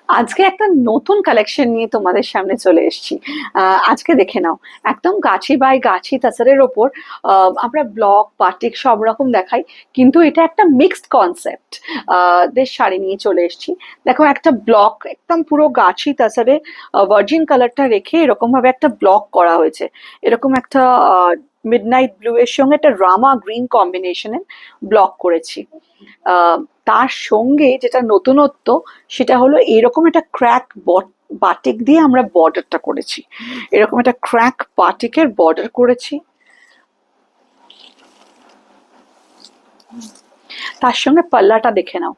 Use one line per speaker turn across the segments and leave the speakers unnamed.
আজকে একটা নতুন কালেকশন নিয়ে তোমাদের সামনে চলে এসেছি। আজকে দেখে নাও, একদম গাছি বাই গাছি তাসারের ওপর আমরা ব্লক বাটিক সব রকম দেখাই, কিন্তু এটা একটা মিক্সড কনসেপ্ট দের শাড়ি নিয়ে চলে এসেছি। দেখো, একটা ব্লক একদম পুরো গাছি তাসারে ভার্জিন কালারটা রেখে এরকম ভাবে একটা ব্লক করা হয়েছে। এরকম একটা মিডনাইট ব্লু এর সঙ্গে একটা রামা গ্রিন কম্বিনেশনের ব্লক করেছি। আহ, তার সঙ্গে যেটা নতুনত্ব, সেটা হলো এরকম একটা ক্র্যাক বাটিক দিয়ে আমরা বর্ডারটা করেছি। এরকম একটা ক্র্যাক বাটিকের বর্ডার করেছি। তার সঙ্গে পাল্লাটা দেখে নাও,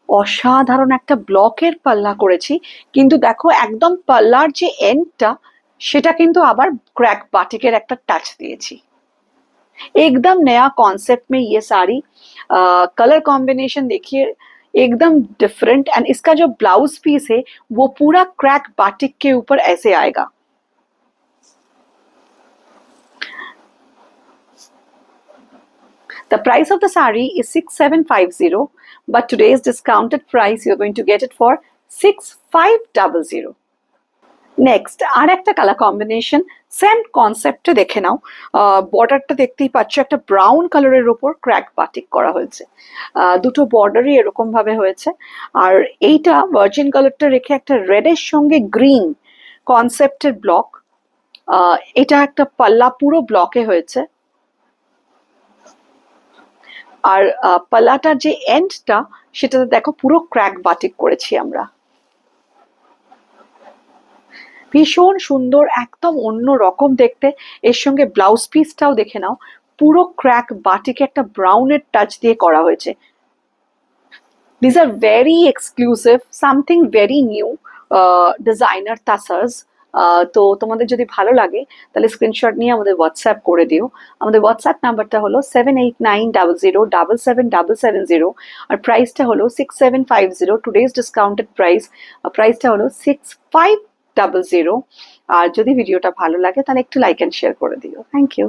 অসাধারণ একটা ব্লকের পাল্লা করেছি। কিন্তু দেখো, একদম পাল্লার যে এন্ডটা, সেটা কিন্তু আবার ক্র্যাক বাটিকের একটা টাচ দিয়েছি। एकदम नया कॉन्सेप्ट में ये साड़ी कलर कॉम्बिनेशन देखिए, एकदम डिफरेंट। एंड इसका जो ब्लाउज पीस है वो पूरा क्रैक बाटिक के ऊपर ऐसे आएगा। The price of the sari is 6750, but today's discounted price you're going to get it for 6500। Next আর একটা কালার কম্বিনেশন, সেম কনসেপ্টে দেখে নাও। বর্ডারটা দেখতেই পাচ্ছ, একটা ব্রাউন কালারের উপর ক্র্যাক বাটিক করা হয়েছে। দুটো বর্ডারই এরকম ভাবে হয়েছে। আর এইটা ভার্জিন কালারটা রেখে একটা রেডের সঙ্গে গ্রিন কনসেপ্টের ব্লক। এটা একটা পাল্লা পুরো ব্লকে হয়েছে। আর পাল্লাটার যে এন্ডটা, সেটাতে দেখো পুরো ক্র্যাক বাটিক করেছি আমরা। ভীষণ সুন্দর, একদম অন্য রকম দেখতে। এর সঙ্গে ব্লাউজ পিসটাও দেখে নাও, পুরো ক্র্যাক বাটিকে একটা ব্রাউনের টাচ দিয়ে করা হয়েছে। This are very exclusive, something very new designer tussars. তো তোমাদের যদি ভালো লাগে তাহলে স্ক্রিনশট নিয়ে আমাদের হোয়াটসঅ্যাপ করে দিও। আমাদের হোয়াটসঅ্যাপ নাম্বারটা হলো 7890077770, আর প্রাইসটা হলো 6750। টুডেজ ডিসকাউন্টেড প্রাইসটা হলো 6500। আর যদি ভিডিওটা ভালো লাগে তাহলে একটু লাইক অ্যান্ড শেয়ার করে দিও। Thank you.